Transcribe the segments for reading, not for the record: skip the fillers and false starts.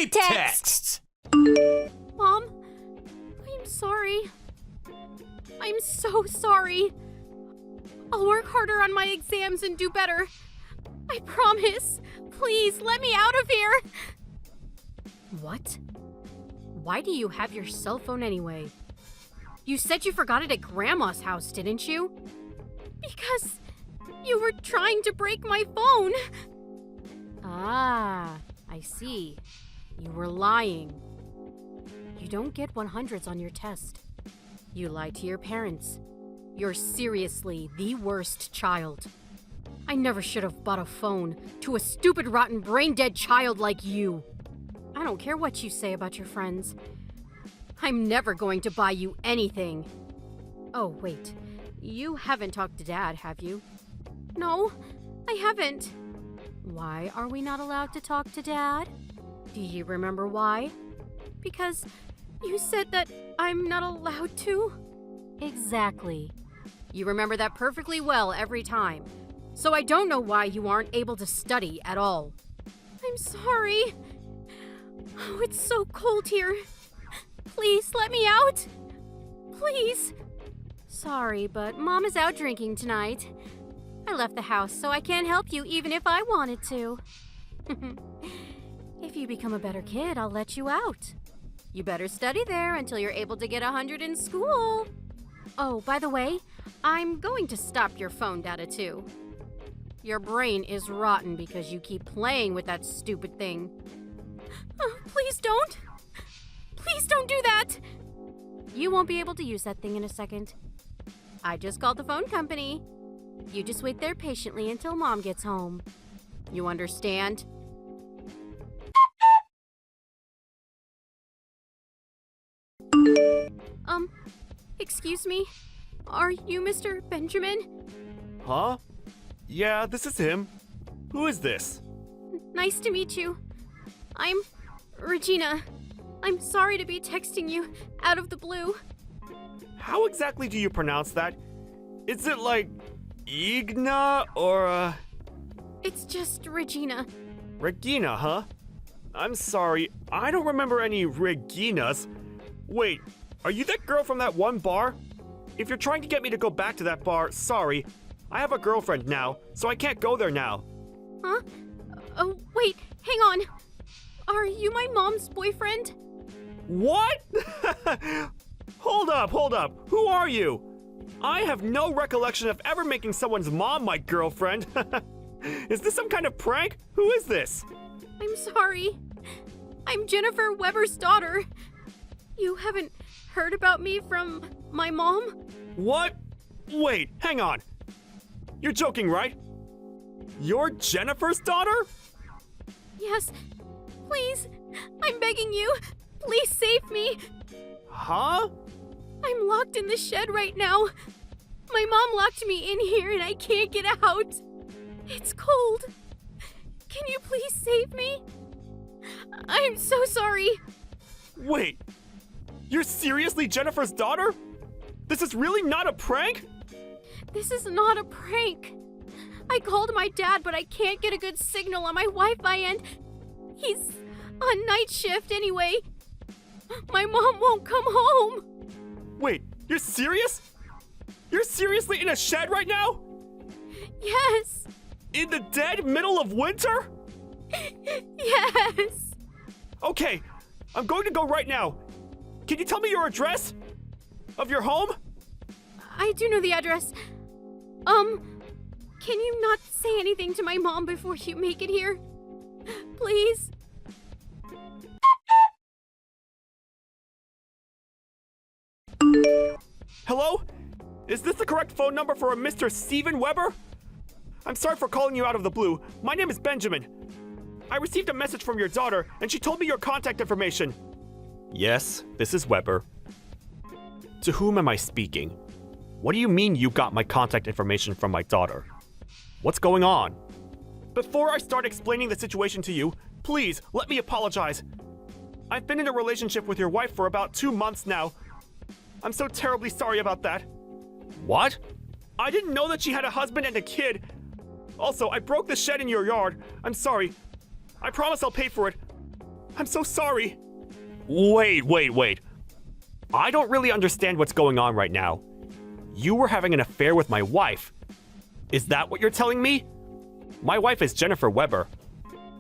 Read text! Mom, I'm sorry. I'm so sorry. I'll work harder on my exams and do better. I promise. Please, let me out of here. What? Why do you have your cell phone anyway? You said you forgot it at Grandma's house, didn't you? Because you were trying to break my phone. Ah, I see. You were lying. You don't get 100s on your test. You lied to your parents. You're seriously the worst child. I never should have bought a phone to a stupid, rotten, brain-dead child like you. I don't care what you say about your friends. I'm never going to buy you anything. Oh, wait. You haven't talked to Dad, have you? No, I haven't. Why are we not allowed to talk to Dad? Do you remember why? Because you said that I'm not allowed to? Exactly. You remember that perfectly well every time. So I don't know why you aren't able to study at all. I'm sorry. Oh, it's so cold here. Please, let me out. Please. Sorry, but Mom is out drinking tonight. I left the house, so I can't help you even if I wanted to. If you become a better kid, I'll let you out. You better study there until you're able to get 100 in school. Oh, by the way, I'm going to stop your phone data too. Your brain is rotten because you keep playing with that stupid thing. Oh, please don't. Please don't do that. You won't be able to use that thing in a second. I just called the phone company. You just wait there patiently until Mom gets home. You understand? Excuse me? Are you Mr. Benjamin? Huh? Yeah, this is him. Who is this? Nice to meet you. I'm Regina. I'm sorry to be texting you out of the blue. How exactly do you pronounce that? Is it like Igna or It's just Regina. Regina, huh? I'm sorry, I don't remember any Reginas. Wait, are you that girl from that one bar? If you're trying to get me to go back to that bar, sorry. I have a girlfriend now, so I can't go there now. Huh? Oh, wait, hang on. Are you my mom's boyfriend? What? Hold up. Who are you? I have no recollection of ever making someone's mom my girlfriend. Is this some kind of prank? Who is this? I'm sorry. I'm Jennifer Weber's daughter. You haven't heard about me from my mom? What? Wait, hang on. You're joking, right? You're Jennifer's daughter? Yes. Please. I'm begging you. Please save me. Huh? I'm locked in the shed right now. My mom locked me in here and I can't get out. It's cold. Can you please save me? I'm so sorry. Wait. You're seriously Jennifer's daughter? This is really not a prank? This is not a prank. I called my dad, but I can't get a good signal on my Wi-Fi and he's on night shift anyway. My mom won't come home. Wait, you're serious? You're seriously in a shed right now? Yes. In the dead middle of winter? Yes. Okay, I'm going to go right now. Can you tell me your address? Of your home? I do know the address. Can you not say anything to my mom before you make it here? Please? Hello? Is this the correct phone number for a Mr. Steven Weber? I'm sorry for calling you out of the blue. My name is Benjamin. I received a message from your daughter, and she told me your contact information. Yes, this is Weber. To whom am I speaking? What do you mean you got my contact information from my daughter? What's going on? Before I start explaining the situation to you, please let me apologize. I've been in a relationship with your wife for about 2 months now. I'm so terribly sorry about that. What? I didn't know that she had a husband and a kid. Also, I broke the shed in your yard. I'm sorry. I promise I'll pay for it. I'm so sorry. Wait. I don't really understand what's going on right now. You were having an affair with my wife. Is that what you're telling me? My wife is Jennifer Weber.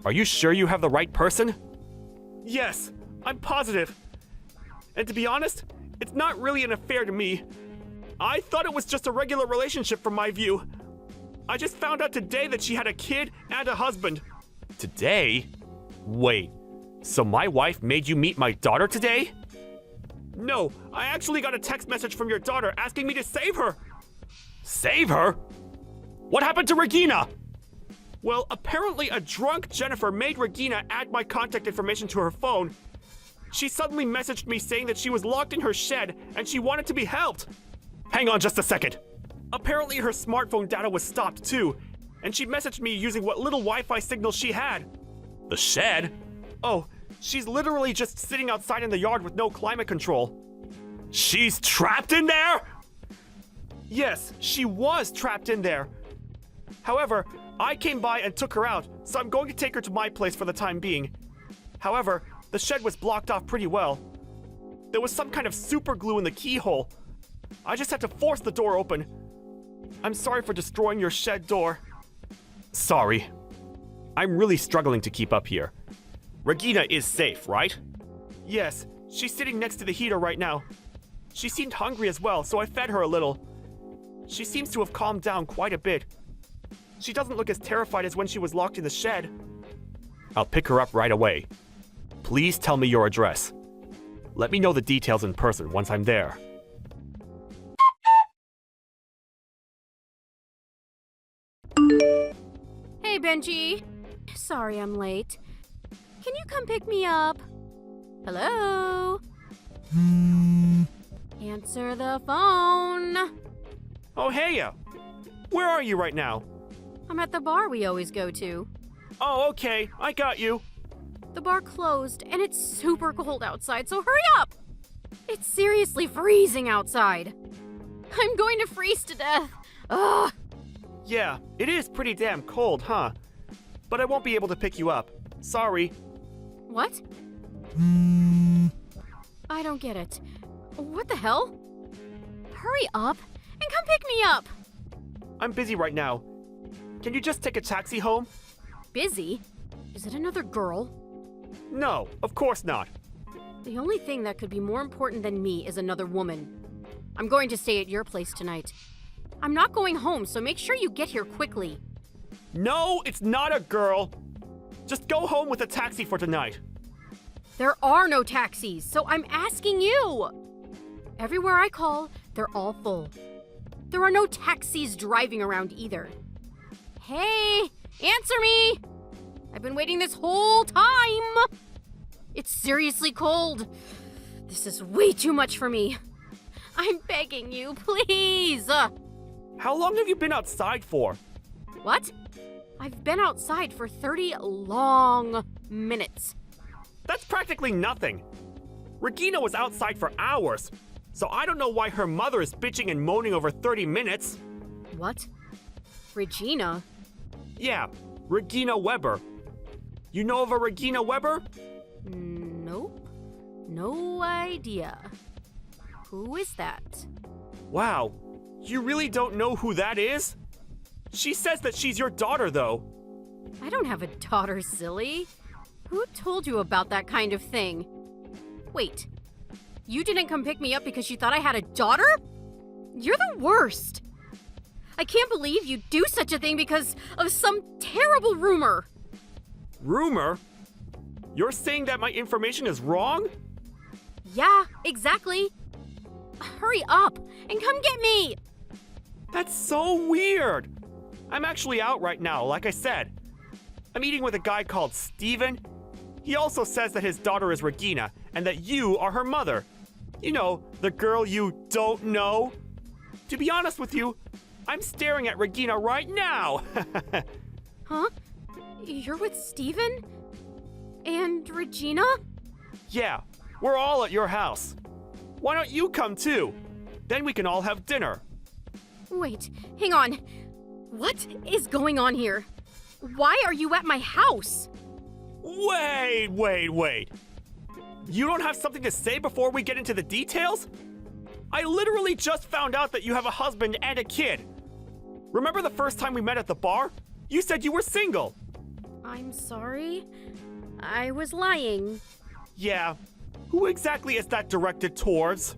Are you sure you have the right person? Yes, I'm positive. And to be honest, it's not really an affair to me. I thought it was just a regular relationship from my view. I just found out today that she had a kid and a husband. Today? Wait, so my wife made you meet my daughter today? No, I actually got a text message from your daughter asking me to save her. Save her? What happened to Regina? Well, apparently a drunk Jennifer made Regina add my contact information to her phone. She suddenly messaged me saying that she was locked in her shed and she wanted to be helped. Hang on just a second. Apparently her smartphone data was stopped too, and she messaged me using what little Wi-Fi signal she had. The shed? Oh, she's literally just sitting outside in the yard with no climate control. She's trapped in there? Yes, she was trapped in there. However, I came by and took her out, so I'm going to take her to my place for the time being. However, the shed was blocked off pretty well. There was some kind of super glue in the keyhole. I just had to force the door open. I'm sorry for destroying your shed door. Sorry. I'm really struggling to keep up here. Regina is safe, right? Yes, she's sitting next to the heater right now. She seemed hungry as well, so I fed her a little. She seems to have calmed down quite a bit. She doesn't look as terrified as when she was locked in the shed. I'll pick her up right away. Please tell me your address. Let me know the details in person once I'm there. Hey, Benji. Sorry I'm late. Can you come pick me up? Hello? Answer the phone. Oh, hey. Where are you right now? I'm at the bar we always go to. Oh, okay. I got you. The bar closed, and it's super cold outside, so hurry up! It's seriously freezing outside. I'm going to freeze to death. Ugh. Yeah, it is pretty damn cold, huh? But I won't be able to pick you up. Sorry. What? I don't get it. What the hell? Hurry up and come pick me up. I'm busy right now. Can you just take a taxi home? Busy? Is it another girl? No, of course not. The only thing that could be more important than me is another woman. I'm going to stay at your place tonight. I'm not going home, so make sure you get here quickly. No, it's not a girl. Just go home with a taxi for tonight. There are no taxis, so I'm asking you. Everywhere I call, they're all full. There are no taxis driving around either. Hey, answer me! I've been waiting this whole time! It's seriously cold. This is way too much for me. I'm begging you, please! How long have you been outside for? What? I've been outside for 30 long minutes. That's practically nothing. Regina was outside for hours, so I don't know why her mother is bitching and moaning over 30 minutes. What? Regina? Yeah, Regina Weber. You know of a Regina Weber? Nope. No idea. Who is that? Wow, you really don't know who that is? She says that she's your daughter, though. I don't have a daughter, silly. Who told you about that kind of thing? Wait, you didn't come pick me up because you thought I had a daughter? You're the worst. I can't believe you'd do such a thing because of some terrible rumor. Rumor? You're saying that my information is wrong? Yeah, exactly. Hurry up and come get me. That's so weird. I'm actually out right now, like I said. I'm eating with a guy called Steven. He also says that his daughter is Regina and that you are her mother. You know, the girl you don't know. To be honest with you, I'm staring at Regina right now. Huh? You're with Steven? And Regina? Yeah, we're all at your house. Why don't you come too? Then we can all have dinner. Wait, hang on. What is going on here? Why are you at my house? Wait. You don't have something to say before we get into the details? I literally just found out that you have a husband and a kid. Remember the first time we met at the bar? You said you were single. I'm sorry. I was lying. Yeah. Who exactly is that directed towards?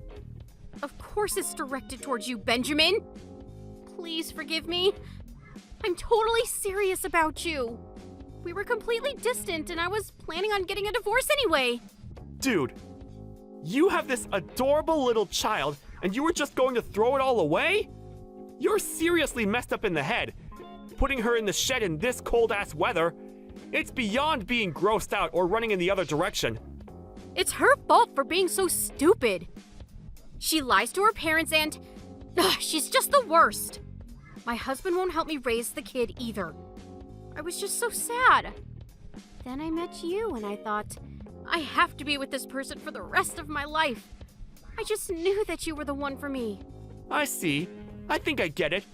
Of course it's directed towards you, Benjamin. Please forgive me. I'm totally serious about you. We were completely distant and I was planning on getting a divorce anyway. Dude, you have this adorable little child and you were just going to throw it all away? You're seriously messed up in the head. Putting her in the shed in this cold-ass weather, it's beyond being grossed out or running in the other direction. It's her fault for being so stupid. She lies to her parents and... she's just the worst. My husband won't help me raise the kid either. I was just so sad. Then I met you and I thought, I have to be with this person for the rest of my life. I just knew that you were the one for me. I see. I think I get it.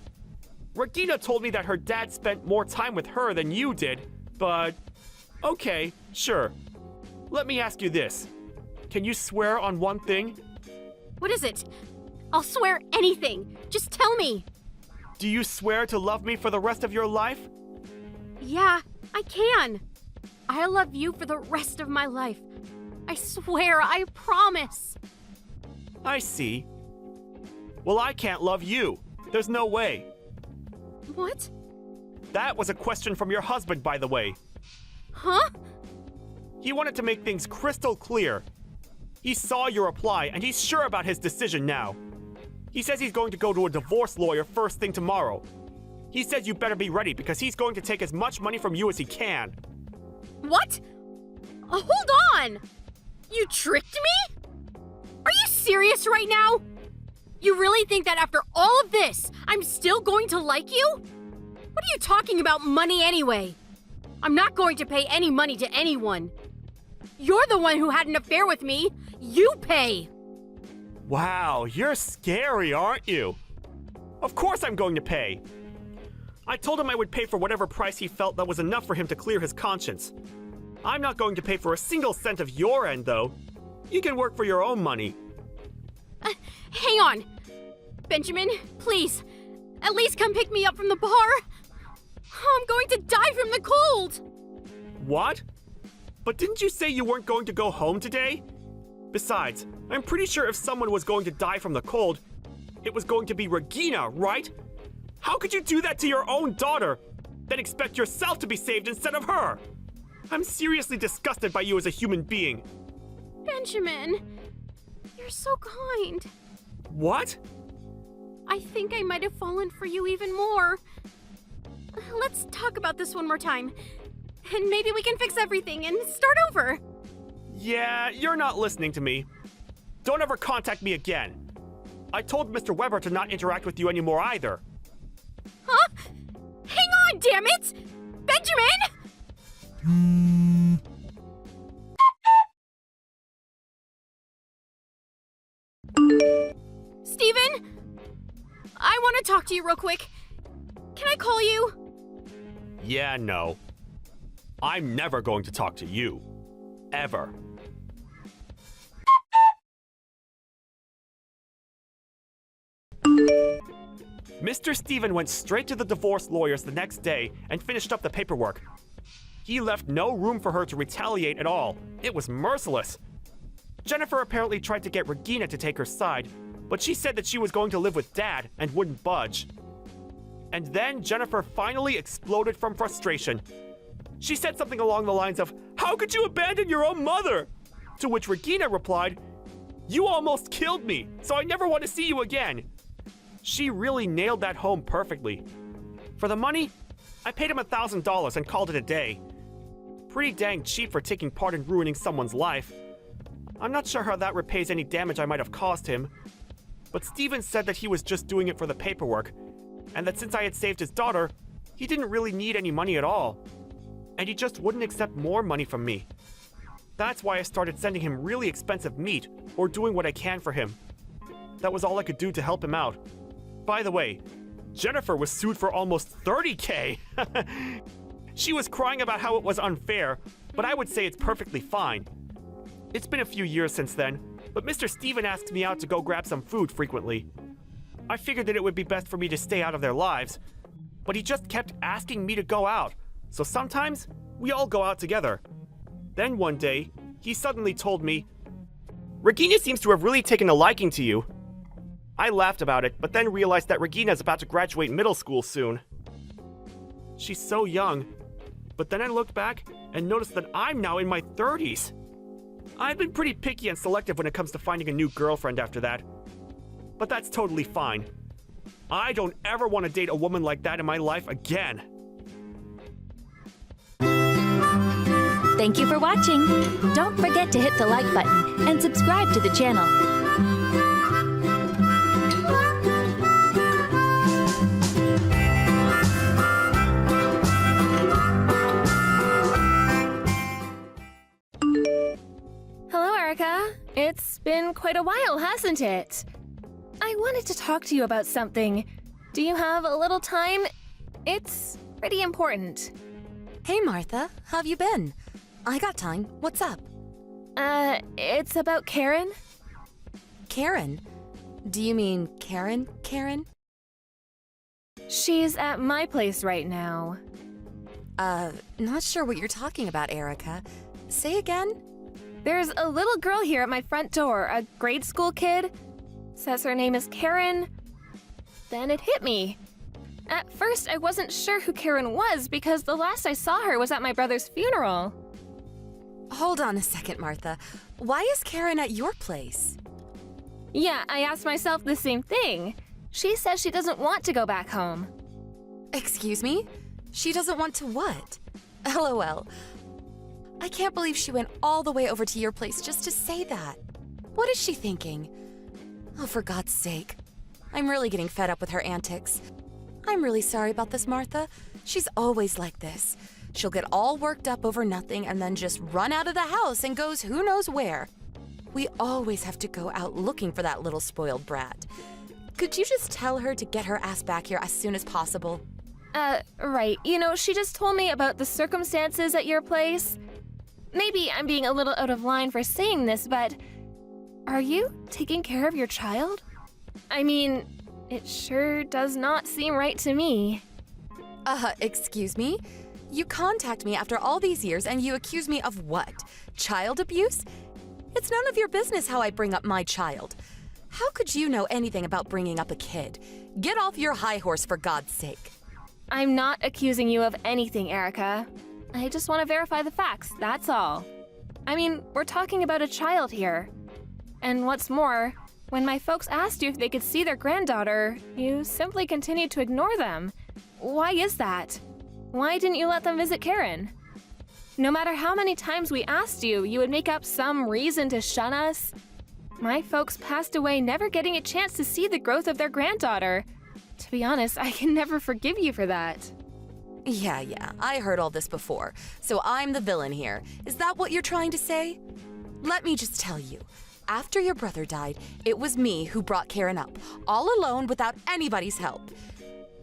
Regina told me that her dad spent more time with her than you did, but... Okay, sure. Let me ask you this. Can you swear on one thing? What is it? I'll swear anything. Just tell me. Do you swear to love me for the rest of your life? Yeah, I can. I'll love you for the rest of my life. I swear, I promise. I see. Well, I can't love you. There's no way. What? That was a question from your husband, by the way. Huh? He wanted to make things crystal clear. He saw your reply, and he's sure about his decision now. He says he's going to go to a divorce lawyer first thing tomorrow. He says you better be ready because he's going to take as much money from you as he can. What? Hold on! You tricked me? Are you serious right now? You really think that after all of this, I'm still going to like you? What are you talking about money anyway? I'm not going to pay any money to anyone. You're the one who had an affair with me. You pay. Wow, you're scary, aren't you? Of course I'm going to pay. I told him I would pay for whatever price he felt that was enough for him to clear his conscience. I'm not going to pay for a single cent of your end, though. You can work for your own money. Hang on. Benjamin, please. At least come pick me up from the bar. I'm going to die from the cold. What? But didn't you say you weren't going to go home today? Besides, I'm pretty sure if someone was going to die from the cold, it was going to be Regina, right? How could you do that to your own daughter, then expect yourself to be saved instead of her? I'm seriously disgusted by you as a human being. Benjamin, you're so kind. What? I think I might have fallen for you even more. Let's talk about this one more time. And maybe we can fix everything and start over. Yeah, you're not listening to me. Don't ever contact me again. I told Mr. Weber to not interact with you anymore either. Huh? Hang on, damn it! Benjamin! Steven? I want to talk to you real quick. Can I call you? Yeah, no. I'm never going to talk to you. Ever. Mr. Steven went straight to the divorce lawyers the next day and finished up the paperwork. He left no room for her to retaliate at all. It was merciless. Jennifer apparently tried to get Regina to take her side, but she said that she was going to live with Dad and wouldn't budge. And then Jennifer finally exploded from frustration. She said something along the lines of, "How could you abandon your own mother?" To which Regina replied, "You almost killed me, so I never want to see you again." She really nailed that home perfectly. For the money, I paid him $1,000 and called it a day. Pretty dang cheap for taking part in ruining someone's life. I'm not sure how that repays any damage I might have caused him, but Steven said that he was just doing it for the paperwork, and that since I had saved his daughter, he didn't really need any money at all. And he just wouldn't accept more money from me. That's why I started sending him really expensive meat, or doing what I can for him. That was all I could do to help him out. By the way, Jennifer was sued for almost $30,000. She was crying about how it was unfair, but I would say it's perfectly fine. It's been a few years since then, but Mr. Steven asks me out to go grab some food frequently. I figured that it would be best for me to stay out of their lives, but he just kept asking me to go out, so sometimes we all go out together. Then one day, he suddenly told me, "Regina seems to have really taken a liking to you." I laughed about it, but then realized that Regina is about to graduate middle school soon. She's so young, but then I looked back and noticed that I'm now in my 30s. I've been pretty picky and selective when it comes to finding a new girlfriend after that. But that's totally fine. I don't ever want to date a woman like that in my life again. Thank you for watching. Don't forget to hit the like button and subscribe to the channel. Hello, Erica. It's been quite a while, hasn't it? I wanted to talk to you about something. Do you have a little time? It's pretty important. Hey, Martha. How have you been? I got time. What's up? It's about Karen. Karen? Do you mean Karen? She's at my place right now. Not sure what you're talking about, Erica. Say again? There's a little girl here at my front door, a grade school kid. Says her name is Karen. Then it hit me. At first, I wasn't sure who Karen was because the last I saw her was at my brother's funeral. Hold on a second, Martha. Why is Karen at your place? Yeah, I asked myself the same thing. She says she doesn't want to go back home. Excuse me? She doesn't want to what? LOL. I can't believe she went all the way over to your place just to say that. What is she thinking? Oh, for God's sake. I'm really getting fed up with her antics. I'm really sorry about this, Martha. She's always like this. She'll get all worked up over nothing and then just run out of the house and goes who knows where. We always have to go out looking for that little spoiled brat. Could you just tell her to get her ass back here as soon as possible? Right. You know, she just told me about the circumstances at your place. Maybe I'm being a little out of line for saying this, but are you taking care of your child? I mean, it sure does not seem right to me. Excuse me? You contact me after all these years and you accuse me of what? Child abuse? It's none of your business how I bring up my child. How could you know anything about bringing up a kid? Get off your high horse for God's sake. I'm not accusing you of anything, Erica. I just want to verify the facts, that's all. I mean, we're talking about a child here. And what's more, when my folks asked you if they could see their granddaughter, you simply continued to ignore them. Why is that? Why didn't you let them visit Karen? No matter how many times we asked you, you would make up some reason to shun us. My folks passed away never getting a chance to see the growth of their granddaughter. To be honest, I can never forgive you for that. Yeah, I heard all this before. So I'm the villain here. Is that what you're trying to say? Let me just tell you. After your brother died, it was me who brought Karen up, all alone without anybody's help.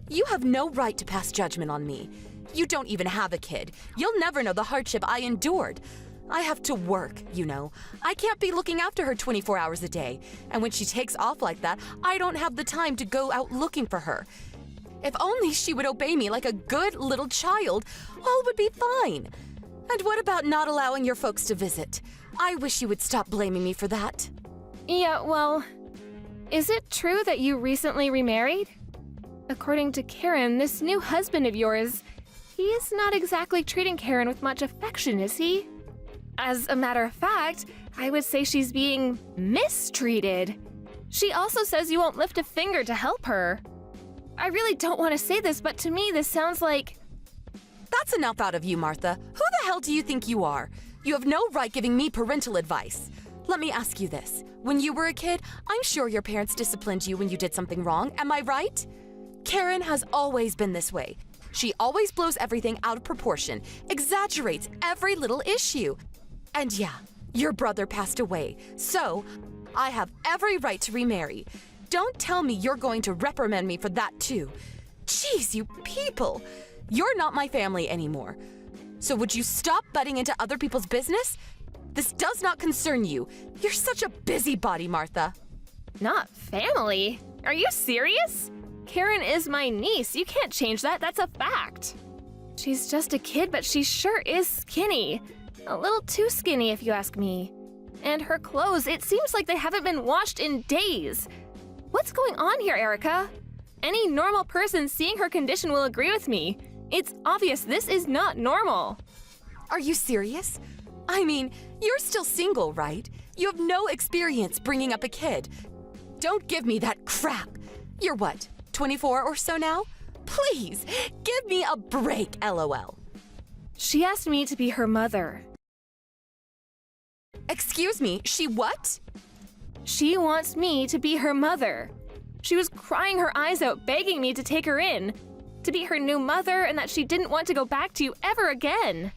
You have no right to pass judgment on me. You don't even have a kid. You'll never know the hardship I endured. I have to work, you know. I can't be looking after her 24 hours a day. And when she takes off like that, I don't have the time to go out looking for her. If only she would obey me like a good little child, all would be fine. And what about not allowing your folks to visit? I wish you would stop blaming me for that. Yeah, well, is it true that you recently remarried? According to Karen, this new husband of yours, he's not exactly treating Karen with much affection, is he? As a matter of fact, I would say she's being mistreated. She also says you won't lift a finger to help her. I really don't want to say this, but to me this sounds like... That's enough out of you, Martha. Who the hell do you think you are? You have no right giving me parental advice. Let me ask you this. When you were a kid, I'm sure your parents disciplined you when you did something wrong, am I right? Karen has always been this way. She always blows everything out of proportion, exaggerates every little issue. And yeah, your brother passed away, so I have every right to remarry. Don't tell me you're going to reprimand me for that too. Jeez, you people! You're not my family anymore. So would you stop butting into other people's business? This does not concern you. You're such a busybody, Martha. Not family? Are you serious? Karen is my niece. You can't change that. That's a fact. She's just a kid, but she sure is skinny. A little too skinny, if you ask me. And her clothes, it seems like they haven't been washed in days. What's going on here, Erica? Any normal person seeing her condition will agree with me. It's obvious this is not normal. Are you serious? I mean, you're still single, right? You have no experience bringing up a kid. Don't give me that crap. You're what, 24 or so now? Please, give me a break, LOL. She asked me to be her mother. Excuse me, she what? She wants me to be her mother. She was crying her eyes out, begging me to take her in, to be her new mother, and that she didn't want to go back to you ever again.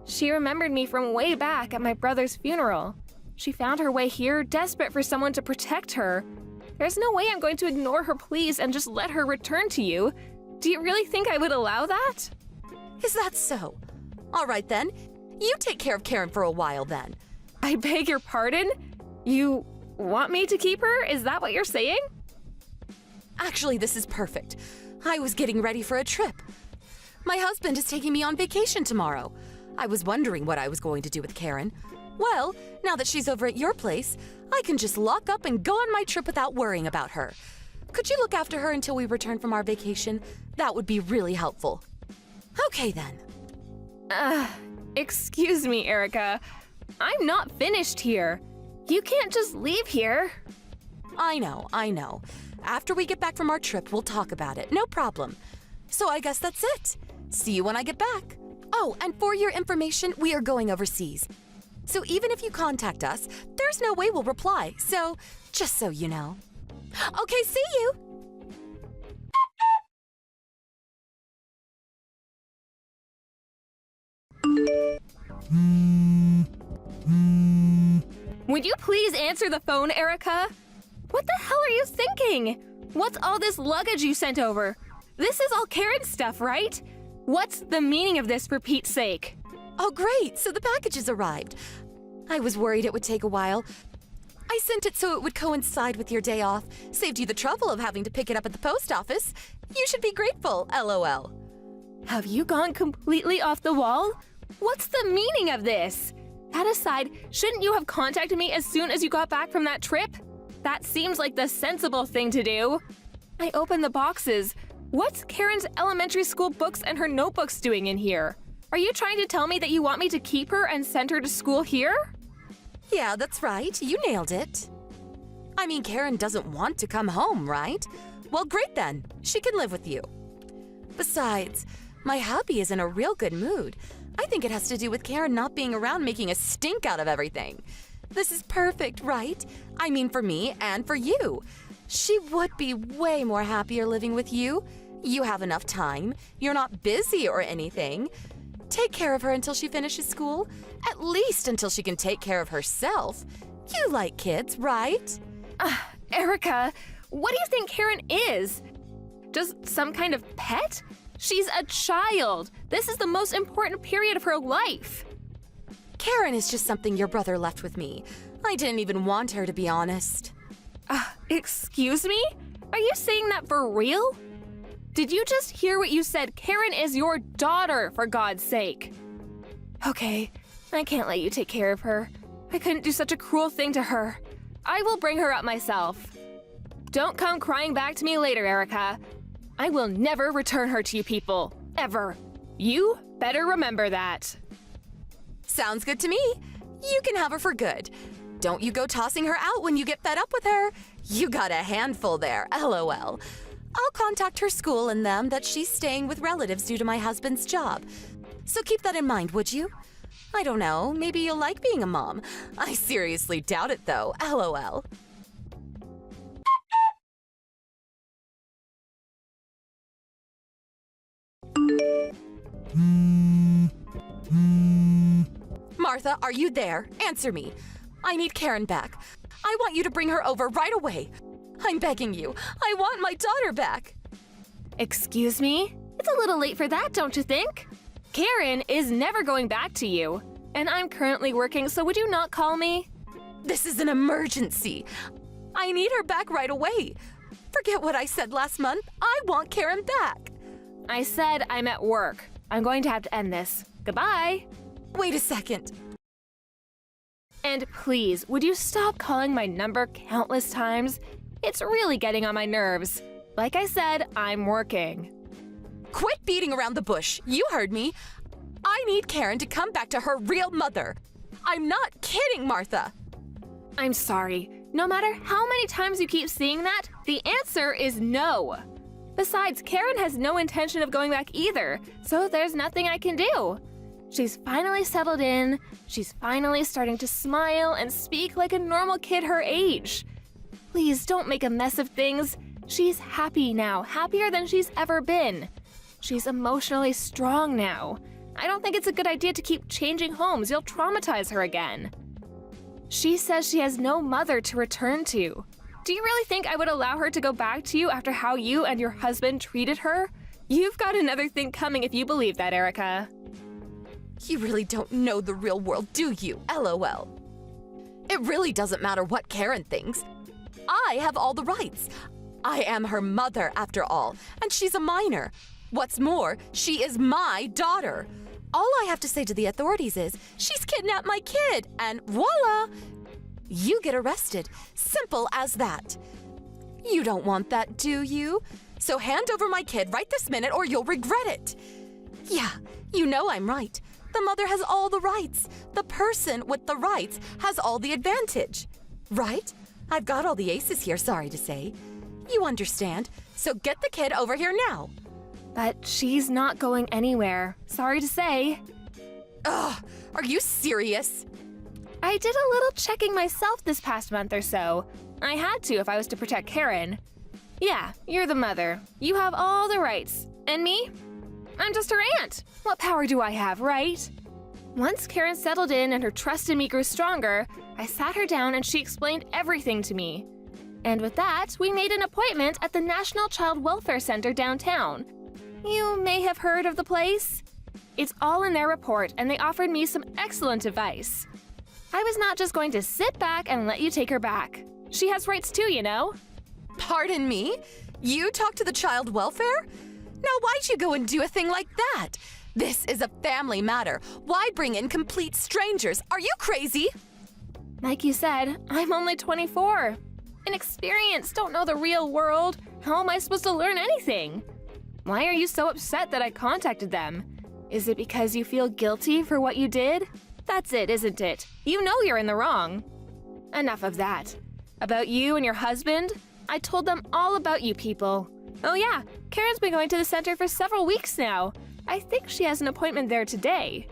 She remembered me from way back at my brother's funeral. She found her way here, desperate for someone to protect her. There's no way I'm going to ignore her pleas and just let her return to you. Do you really think I would allow that? Is that so? All right then, you take care of Karen for a while then. I beg your pardon? You want me to keep her? Is that what you're saying? Actually, this is perfect. I was getting ready for a trip. My husband is taking me on vacation tomorrow. I was wondering what I was going to do with Karen. Well, now that she's over at your place, I can just lock up and go on my trip without worrying about her. Could you look after her until we return from our vacation? That would be really helpful. Okay then. Excuse me, Erica. I'm not finished here. You can't just leave here. I know. After we get back from our trip, we'll talk about it. No problem. So I guess that's it. See you when I get back. Oh, and for your information, we are going overseas. So even if you contact us, there's no way we'll reply. So, just so you know. Okay, see you! Would you please answer the phone, Erica? What the hell are you thinking? What's all this luggage you sent over? This is all Karen's stuff, right? What's the meaning of this, for Pete's sake? Oh, great. So the package has arrived. I was worried it would take a while. I sent it so it would coincide with your day off. Saved you the trouble of having to pick it up at the post office. You should be grateful, LOL. Have you gone completely off the wall? What's the meaning of this? That aside, shouldn't you have contacted me as soon as you got back from that trip? That seems like the sensible thing to do. I opened the boxes. What's Karen's elementary school books and her notebooks doing in here? Are you trying to tell me that you want me to keep her and send her to school here? Yeah, that's right. You nailed it. I mean, Karen doesn't want to come home, right? Well, great then. She can live with you. Besides, my hubby is in a real good mood. I think it has to do with Karen not being around making a stink out of everything. This is perfect, right? I mean, for me and for you. She would be way more happier living with you. You have enough time. You're not busy or anything. Take care of her until she finishes school. At least until she can take care of herself. You like kids, right? Erica, what do you think Karen is? Just some kind of pet? She's a child. This is the most important period of her life. Karen is just something your brother left with me. I didn't even want her, to be honest. Excuse me? Are you saying that for real? Did you just hear what you said? Karen is your daughter, for God's sake. Okay, I can't let you take care of her. I couldn't do such a cruel thing to her. I will bring her up myself. Don't come crying back to me later, Erica. I will never return her to you people, ever. You better remember that. Sounds good to me. You can have her for good. Don't you go tossing her out when you get fed up with her. You got a handful there, LOL. I'll contact her school and them that she's staying with relatives due to my husband's job. So keep that in mind, would you? I don't know, maybe you'll like being a mom. I seriously doubt it though, LOL. Martha, are you there? Answer me. I need Karen back. I want you to bring her over right away. I'm begging you. I want my daughter back. Excuse me? It's a little late for that, don't you think? Karen is never going back to you. And I'm currently working, so would you not call me? This is an emergency. I need her back right away. Forget what I said last month. I want Karen back. I said I'm at work. I'm going to have to end this. Goodbye. Wait a second. And please, would you stop calling my number countless times? It's really getting on my nerves. Like I said, I'm working. Quit beating around the bush. You heard me. I need Karen to come back to her real mother. I'm not kidding, Martha. I'm sorry. No matter how many times you keep saying that, the answer is no. Besides, Karen has no intention of going back either, so there's nothing I can do. She's finally settled in. She's finally starting to smile and speak like a normal kid her age. Please don't make a mess of things. She's happy now, happier than she's ever been. She's emotionally strong now. I don't think it's a good idea to keep changing homes. You'll traumatize her again. She says she has no mother to return to. Do you really think I would allow her to go back to you after how you and your husband treated her? You've got another thing coming if you believe that, Erica. You really don't know the real world, do you? LOL. It really doesn't matter what Karen thinks. I have all the rights. I am her mother, after all, and she's a minor. What's more, she is my daughter. All I have to say to the authorities is, she's kidnapped my kid, and voila! You get arrested. Simple as that. You don't want that, do you? So hand over my kid right this minute or you'll regret it. Yeah, you know I'm right. The mother has all the rights. The person with the rights has all the advantage. Right? I've got all the aces here, sorry to say. You understand, so get the kid over here now. But she's not going anywhere. Sorry to say. Ugh, are you serious? I did a little checking myself this past month or so. I had to if I was to protect Karen. Yeah, you're the mother. You have all the rights. And me? I'm just her aunt. What power do I have, right? Once Karen settled in and her trust in me grew stronger, I sat her down and she explained everything to me. And with that, we made an appointment at the National Child Welfare Center downtown. You may have heard of the place. It's all in their report, and they offered me some excellent advice. I was not just going to sit back and let you take her back. She has rights too, you know. Pardon me? You talked to the child welfare? Now why'd you go and do a thing like that? This is a family matter. Why bring in complete strangers? Are you crazy? Like you said, I'm only 24. Inexperienced, don't know the real world. How am I supposed to learn anything? Why are you so upset that I contacted them? Is it because you feel guilty for what you did? That's it, isn't it? You know you're in the wrong. Enough of that. About you and your husband? I told them all about you people. Oh yeah, Karen's been going to the center for several weeks now. I think she has an appointment there today.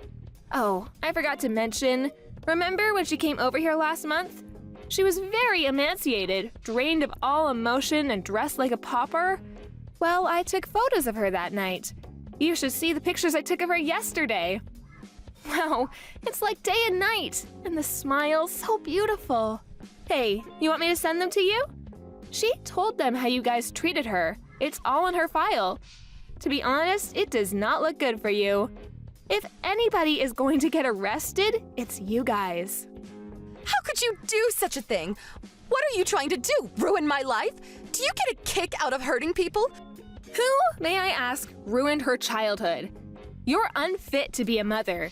Oh, I forgot to mention, remember when she came over here last month? She was very emaciated, drained of all emotion and dressed like a pauper. Well, I took photos of her that night. You should see the pictures I took of her yesterday. Wow, it's like day and night, and the smile so beautiful. Hey, you want me to send them to you? She told them how you guys treated her. It's all in her file. To be honest, it does not look good for you. If anybody is going to get arrested, it's you guys. How could you do such a thing? What are you trying to do? Ruin my life? Do you get a kick out of hurting people? Who, may I ask, ruined her childhood? You're unfit to be a mother.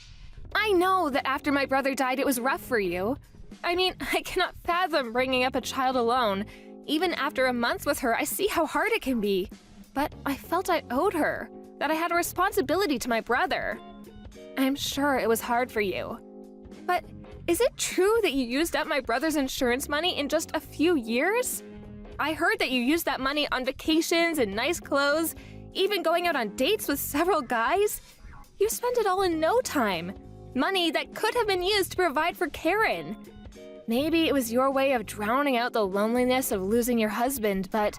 I know that after my brother died, it was rough for you. I mean, I cannot fathom bringing up a child alone. Even after a month with her, I see how hard it can be. But I felt I owed her, that I had a responsibility to my brother. I'm sure it was hard for you. But is it true that you used up my brother's insurance money in just a few years? I heard that you used that money on vacations and nice clothes, even going out on dates with several guys. You spent it all in no time. Money that could have been used to provide for Karen. Maybe it was your way of drowning out the loneliness of losing your husband, but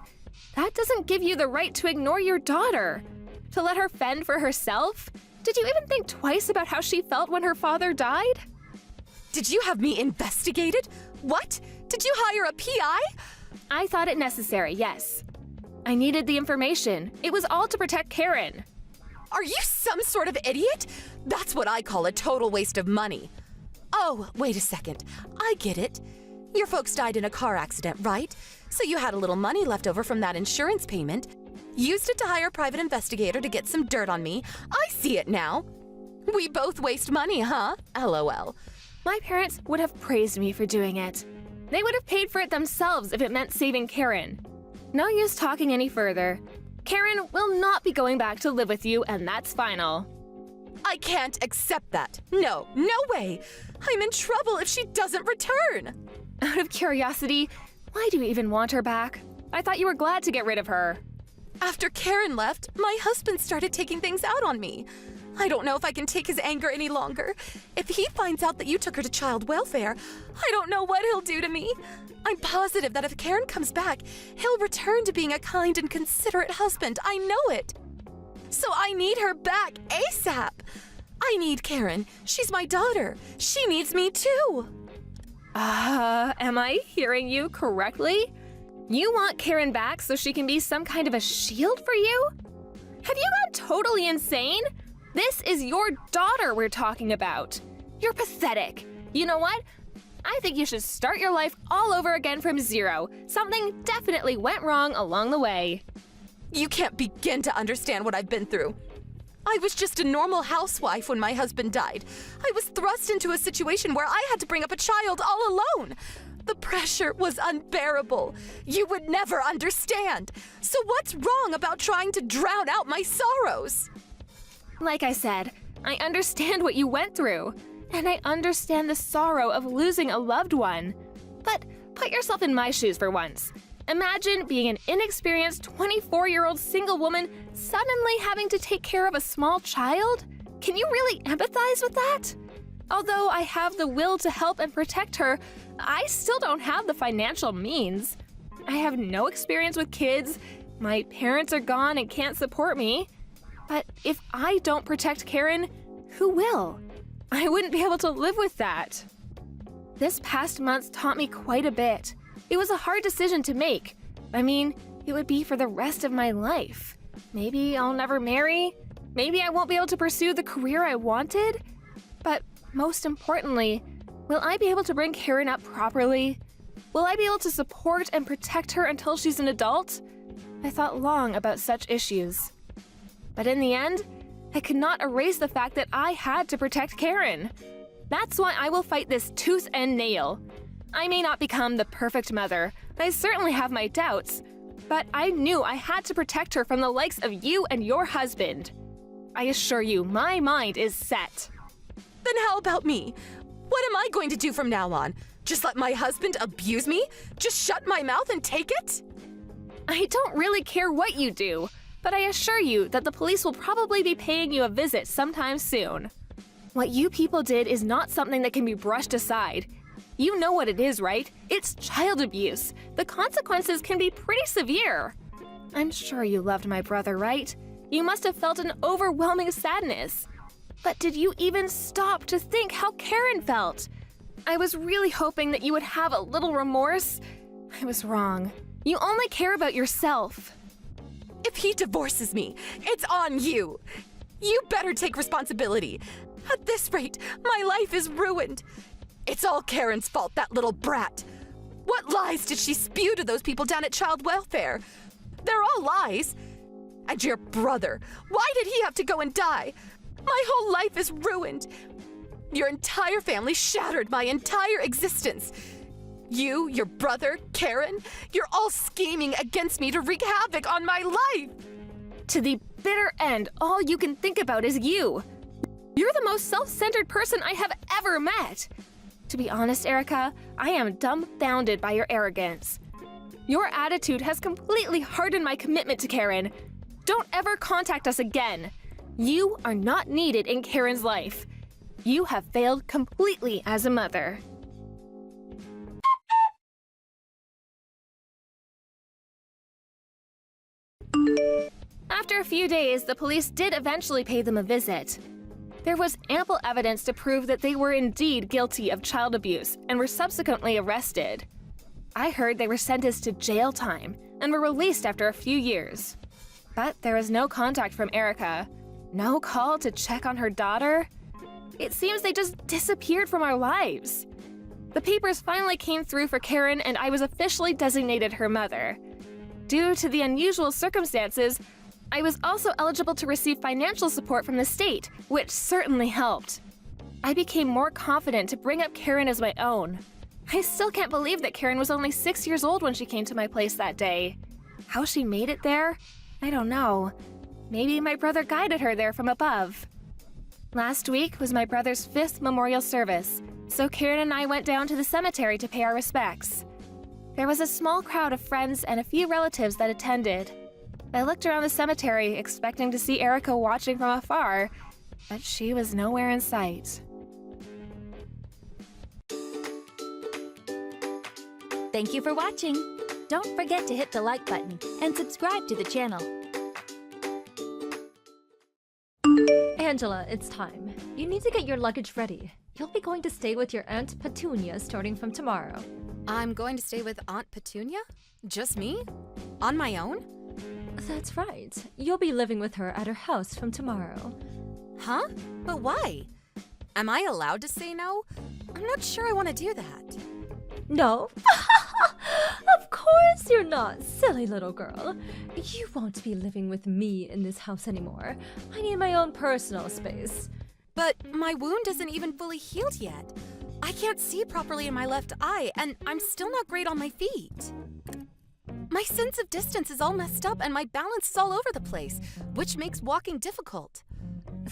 that doesn't give you the right to ignore your daughter. To let her fend for herself? Did you even think twice about how she felt when her father died? Did you have me investigated? What? Did you hire a PI? I thought it necessary, yes. I needed the information. It was all to protect Karen. Are you some sort of idiot? That's what I call a total waste of money. Oh, wait a second. I get it. Your folks died in a car accident, right? So you had a little money left over from that insurance payment. Used it to hire a private investigator to get some dirt on me. I see it now. We both waste money, huh? LOL. My parents would have praised me for doing it. They would have paid for it themselves if it meant saving Karen. No use talking any further. Karen will not be going back to live with you, and that's final. I can't accept that. No, no way. I'm in trouble if she doesn't return. Out of curiosity, why do you even want her back? I thought you were glad to get rid of her. After Karen left, my husband started taking things out on me. I don't know if I can take his anger any longer. If he finds out that you took her to child welfare, I don't know what he'll do to me. I'm positive that if Karen comes back, he'll return to being a kind and considerate husband. I know it. So I need her back ASAP. I need Karen. She's my daughter. She needs me too. Am I hearing you correctly? You want Karen back so she can be some kind of a shield for you? Have you gone totally insane? This is your daughter we're talking about. You're pathetic. You know what? I think you should start your life all over again from zero. Something definitely went wrong along the way. You can't begin to understand what I've been through. I was just a normal housewife when my husband died. I was thrust into a situation where I had to bring up a child all alone. The pressure was unbearable. You would never understand. So what's wrong about trying to drown out my sorrows? Like I said, I understand what you went through, and I understand the sorrow of losing a loved one. But put yourself in my shoes for once. Imagine being an inexperienced 24-year-old single woman suddenly having to take care of a small child? Can you really empathize with that? Although I have the will to help and protect her, I still don't have the financial means. I have no experience with kids, my parents are gone and can't support me. But if I don't protect Karen, who will? I wouldn't be able to live with that. This past month taught me quite a bit. It was a hard decision to make. I mean, it would be for the rest of my life. Maybe I'll never marry. Maybe I won't be able to pursue the career I wanted. But most importantly, will I be able to bring Karen up properly? Will I be able to support and protect her until she's an adult? I thought long about such issues. But in the end, I could not erase the fact that I had to protect Karen. That's why I will fight this tooth and nail. I may not become the perfect mother, I certainly have my doubts, but I knew I had to protect her from the likes of you and your husband. I assure you, my mind is set. Then how about me? What am I going to do from now on? Just let my husband abuse me? Just shut my mouth and take it? I don't really care what you do, but I assure you that the police will probably be paying you a visit sometime soon. What you people did is not something that can be brushed aside. You know what it is, right? It's child abuse. The consequences can be pretty severe. I'm sure you loved my brother, right? You must have felt an overwhelming sadness. But did you even stop to think how Karen felt? I was really hoping that you would have a little remorse. I was wrong. You only care about yourself. If he divorces me, it's on you. You better take responsibility. At this rate, my life is ruined. It's all Karen's fault, that little brat. What lies did she spew to those people down at child welfare? They're all lies. And your brother, why did he have to go and die? My whole life is ruined. Your entire family shattered my entire existence. You, your brother, Karen, you're all scheming against me to wreak havoc on my life. To the bitter end, all you can think about is you. You're the most self-centered person I have ever met. To be honest, Erica, I am dumbfounded by your arrogance. Your attitude has completely hardened my commitment to Karen. Don't ever contact us again. You are not needed in Karen's life. You have failed completely as a mother. After a few days, the police did eventually pay them a visit. There was ample evidence to prove that they were indeed guilty of child abuse and were subsequently arrested. I heard they were sentenced to jail time and were released after a few years. But there was no contact from Erica. No call to check on her daughter? It seems they just disappeared from our lives. The papers finally came through for Karen, and I was officially designated her mother. Due to the unusual circumstances, I was also eligible to receive financial support from the state, which certainly helped. I became more confident to bring up Karen as my own. I still can't believe that Karen was only 6 years old when she came to my place that day. How she made it there? I don't know. Maybe my brother guided her there from above. Last week was my brother's 5th memorial service, so Karen and I went down to the cemetery to pay our respects. There was a small crowd of friends and a few relatives that attended. I looked around the cemetery expecting to see Erica watching from afar, but she was nowhere in sight. Thank you for watching. Don't forget to hit the like button and subscribe to the channel. Angela, it's time. You need to get your luggage ready. You'll be going to stay with your Aunt Petunia starting from tomorrow. I'm going to stay with Aunt Petunia? Just me? On my own? That's right. You'll be living with her at her house from tomorrow. Huh? But why? Am I allowed to say no? I'm not sure I want to do that. No? Of course you're not, silly little girl. You won't be living with me in this house anymore. I need my own personal space. But my wound isn't even fully healed yet. I can't see properly in my left eye, and I'm still not great on my feet. My sense of distance is all messed up, and my balance is all over the place, which makes walking difficult.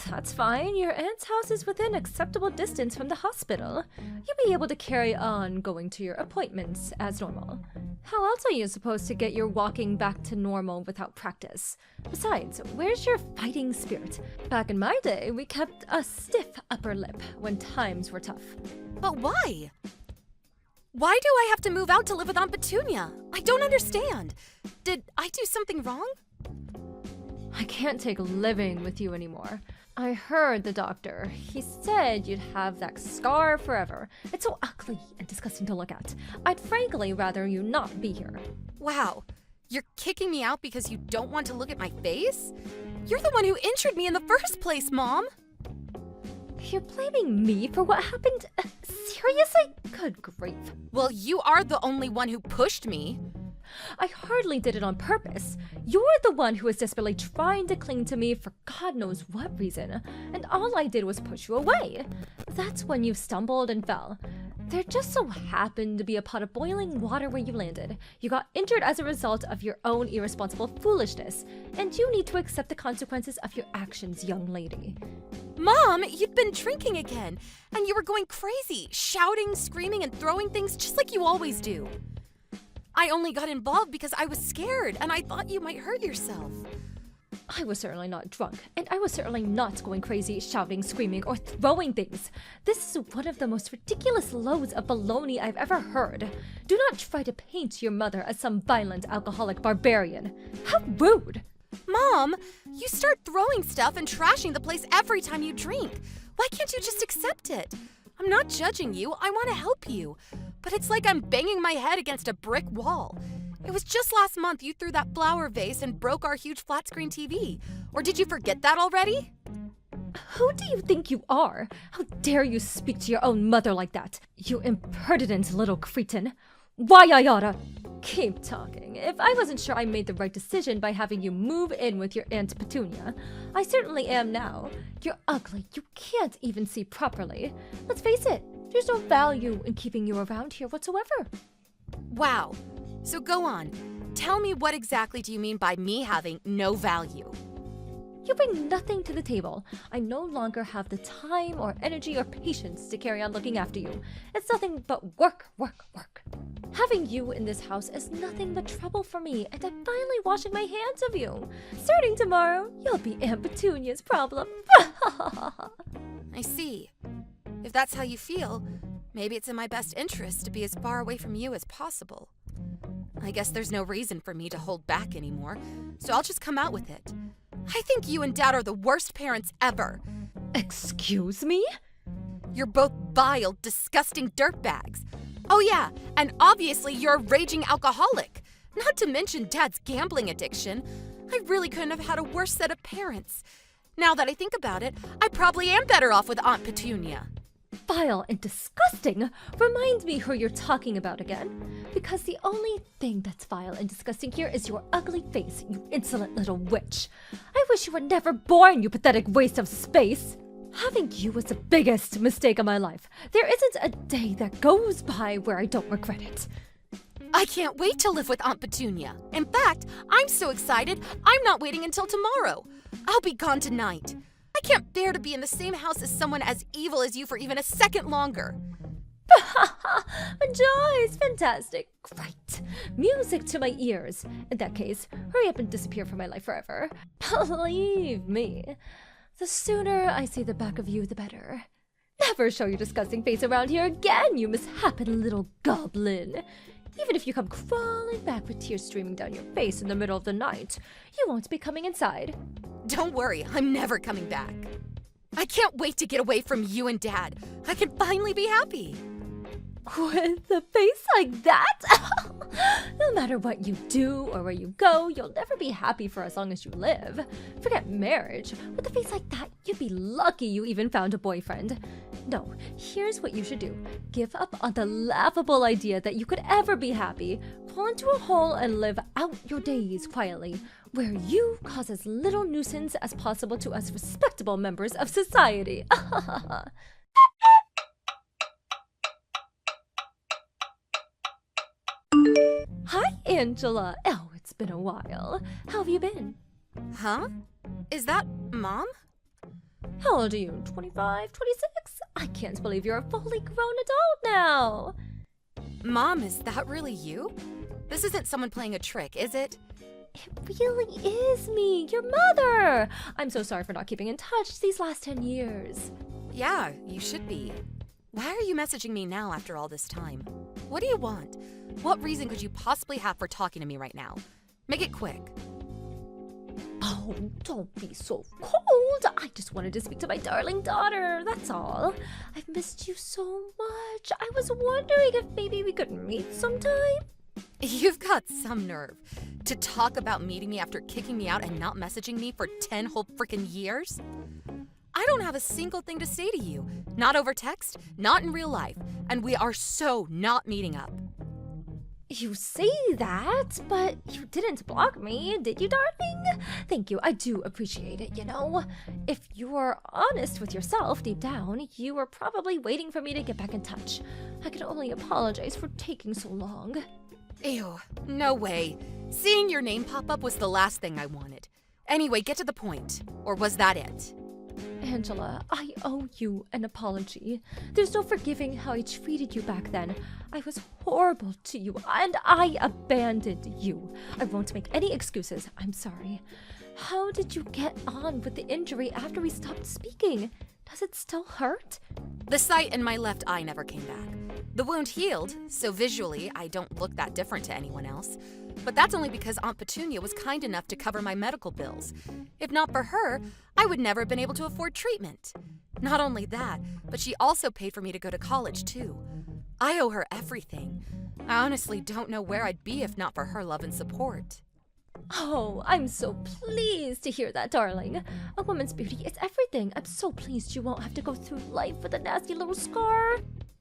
That's fine. Your aunt's house is within acceptable distance from the hospital. You'll be able to carry on going to your appointments as normal. How else are you supposed to get your walking back to normal without practice? Besides, where's your fighting spirit? Back in my day, we kept a stiff upper lip when times were tough. But why? Why do I have to move out to live with Aunt Petunia? I don't understand. Did I do something wrong? I can't take living with you anymore. I heard the doctor. He said you'd have that scar forever. It's so ugly and disgusting to look at. I'd frankly rather you not be here. Wow. You're kicking me out because you don't want to look at my face? You're the one who injured me in the first place, Mom! You're blaming me for what happened? Seriously? Good grief. Well, you are the only one who pushed me. I hardly did it on purpose. You're the one who was desperately trying to cling to me for God knows what reason, and all I did was push you away. That's when you stumbled and fell. There just so happened to be a pot of boiling water where you landed. You got injured as a result of your own irresponsible foolishness, and you need to accept the consequences of your actions, young lady. Mom, you'd been drinking again, and you were going crazy, shouting, screaming, and throwing things just like you always do. I only got involved because I was scared, and I thought you might hurt yourself. I was certainly not drunk, and I was certainly not going crazy, shouting, screaming, or throwing things. This is one of the most ridiculous loads of baloney I've ever heard. Do not try to paint your mother as some violent alcoholic barbarian. How rude! Mom, you start throwing stuff and trashing the place every time you drink. Why can't you just accept it? I'm not judging you, I want to help you. But it's like I'm banging my head against a brick wall. It was just last month you threw that flower vase and broke our huge flat screen TV. Or did you forget that already? Who do you think you are? How dare you speak to your own mother like that? You impertinent little cretin. Why I oughta... Keep talking. If I wasn't sure I made the right decision by having you move in with your Aunt Petunia, I certainly am now. You're ugly. You can't even see properly. Let's face it, there's no value in keeping you around here whatsoever. Wow. So go on. Tell me, what exactly do you mean by me having no value? You bring nothing to the table. I no longer have the time or energy or patience to carry on looking after you. It's nothing but work, work, work. Having you in this house is nothing but trouble for me, and I'm finally washing my hands of you. Starting tomorrow, you'll be Aunt Petunia's problem. I see. If that's how you feel, maybe it's in my best interest to be as far away from you as possible. I guess there's no reason for me to hold back anymore, so I'll just come out with it. I think you and Dad are the worst parents ever. Excuse me? You're both vile, disgusting dirtbags. Oh yeah, and obviously you're a raging alcoholic. Not to mention Dad's gambling addiction. I really couldn't have had a worse set of parents. Now that I think about it, I probably am better off with Aunt Petunia. Vile and disgusting. Remind me who you're talking about again. Because the only thing that's vile and disgusting here is your ugly face, you insolent little witch. I wish you were never born, you pathetic waste of space. Having you was the biggest mistake of my life. There isn't a day that goes by where I don't regret it. I can't wait to live with Aunt Petunia. In fact, I'm so excited, I'm not waiting until tomorrow. I'll be gone tonight. I can't bear to be in the same house as someone as evil as you for even a second longer. Joyce, fantastic. Great. Music to my ears. In that case, hurry up and disappear from my life forever. Believe me, the sooner I see the back of you, the better. Never show your disgusting face around here again, you mishappen little goblin. Even if you come crawling back with tears streaming down your face in the middle of the night, you won't be coming inside. Don't worry, I'm never coming back. I can't wait to get away from you and Dad. I can finally be happy. With a face like that? No matter what you do or where you go, you'll never be happy for as long as you live. Forget marriage. With a face like that, you'd be lucky you even found a boyfriend. No, here's what you should do. Give up on the laughable idea that you could ever be happy. Fall into a hole and live out your days quietly, where you cause as little nuisance as possible to us respectable members of society. Hi, Angela. Oh, it's been a while. How have you been? Huh? Is that Mom? How old are you? 25, 26? I can't believe you're a fully grown adult now. Mom, is that really you? This isn't someone playing a trick, is it? It really is me, your mother. I'm so sorry for not keeping in touch these last 10 years. Yeah, you should be. Why are you messaging me now after all this time? What do you want? What reason could you possibly have for talking to me right now? Make it quick. Oh, don't be so cold. I just wanted to speak to my darling daughter, that's all. I've missed you so much. I was wondering if maybe we could meet sometime. You've got some nerve. To talk about meeting me after kicking me out and not messaging me for 10 whole freaking years? I don't have a single thing to say to you. Not over text, not in real life. And we are so not meeting up. You say that, but you didn't block me, did you, darling? Thank you, I do appreciate it, you know. If you're honest with yourself deep down, you were probably waiting for me to get back in touch. I can only apologize for taking so long. Ew, no way. Seeing your name pop up was the last thing I wanted. Anyway, get to the point. Or was that it? Angela, I owe you an apology. There's no forgiving how I treated you back then. I was horrible to you, and I abandoned you. I won't make any excuses. I'm sorry. How did you get on with the injury after we stopped speaking? Does it still hurt? The sight in my left eye never came back. The wound healed, so visually I don't look that different to anyone else. But that's only because Aunt Petunia was kind enough to cover my medical bills. If not for her, I would never have been able to afford treatment. Not only that, but she also paid for me to go to college too. I owe her everything. I honestly don't know where I'd be if not for her love and support. Oh, I'm so pleased to hear that, darling. A woman's beauty is everything. I'm so pleased you won't have to go through life with a nasty little scar.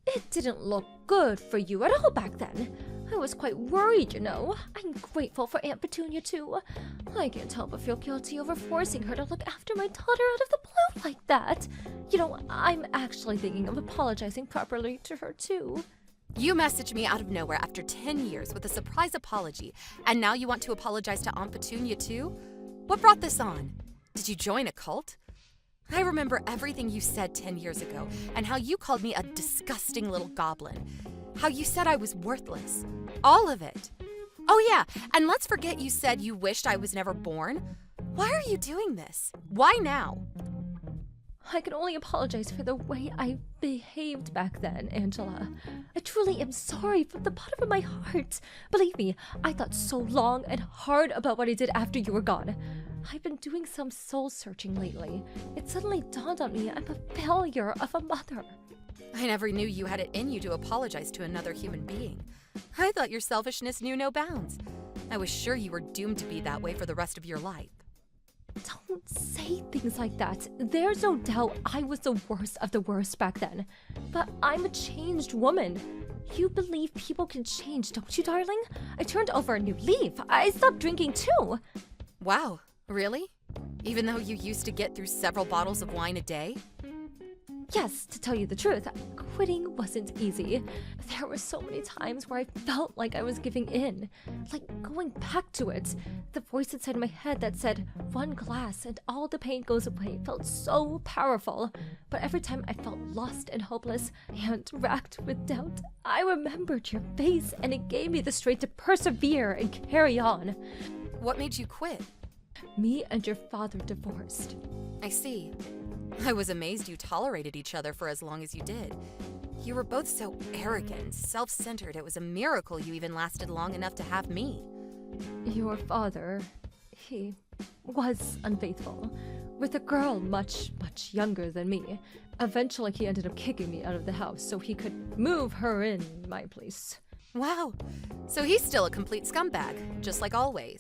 It didn't look good for you at all back then. I was quite worried, you know. I'm grateful for Aunt Petunia, too. I can't help but feel guilty over forcing her to look after my daughter out of the blue like that. You know, I'm actually thinking of apologizing properly to her, too. You messaged me out of nowhere after 10 years with a surprise apology, and now you want to apologize to Aunt Petunia, too? What brought this on? Did you join a cult? I remember everything you said 10 years ago, and how you called me a disgusting little goblin. How you said I was worthless. All of it. Oh yeah, and let's forget you said you wished I was never born. Why are you doing this? Why now? I can only apologize for the way I behaved back then, Angela. I truly am sorry from the bottom of my heart. Believe me, I thought so long and hard about what I did after you were gone. I've been doing some soul-searching lately. It suddenly dawned on me I'm a failure of a mother. I never knew you had it in you to apologize to another human being. I thought your selfishness knew no bounds. I was sure you were doomed to be that way for the rest of your life. Don't say things like that. There's no doubt I was the worst of the worst back then. But I'm a changed woman. You believe people can change, don't you, darling? I turned over a new leaf. I stopped drinking too. Wow, really? Even though you used to get through several bottles of wine a day? Yes, to tell you the truth, quitting wasn't easy. There were so many times where I felt like I was giving in, like going back to it. The voice inside my head that said, one glass and all the pain goes away, felt so powerful. But every time I felt lost and hopeless and racked with doubt, I remembered your face and it gave me the strength to persevere and carry on. What made you quit? Me and your father divorced. I see. I was amazed you tolerated each other for as long as you did. You were both so arrogant, self-centered, it was a miracle you even lasted long enough to have me. Your father, he was unfaithful, with a girl much, much younger than me. Eventually, he ended up kicking me out of the house so he could move her in my place. Wow, so he's still a complete scumbag, just like always.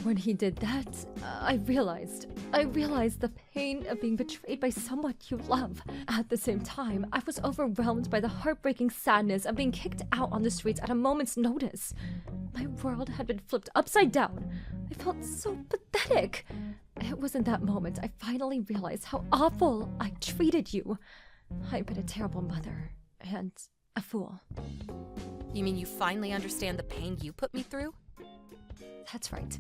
When he did that, I realized the pain of being betrayed by someone you love. At the same time, I was overwhelmed by the heartbreaking sadness of being kicked out on the streets at a moment's notice. My world had been flipped upside down. I felt so pathetic. It was in that moment I finally realized how awful I treated you. I've been a terrible mother and a fool. You mean you finally understand the pain you put me through? That's right.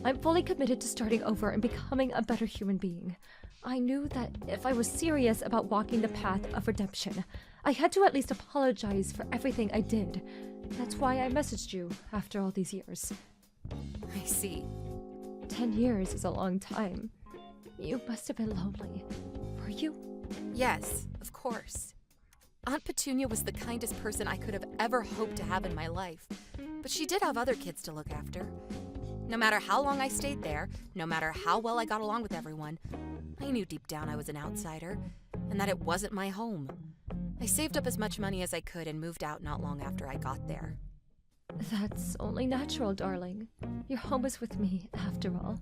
I'm fully committed to starting over and becoming a better human being. I knew that if I was serious about walking the path of redemption, I had to at least apologize for everything I did. That's why I messaged you after all these years. I see. 10 years is a long time. You must have been lonely. Were you? Yes, of course. Aunt Petunia was the kindest person I could have ever hoped to have in my life, but she did have other kids to look after. No matter how long I stayed there, no matter how well I got along with everyone, I knew deep down I was an outsider, and that it wasn't my home. I saved up as much money as I could and moved out not long after I got there. That's only natural, darling. Your home is with me, after all.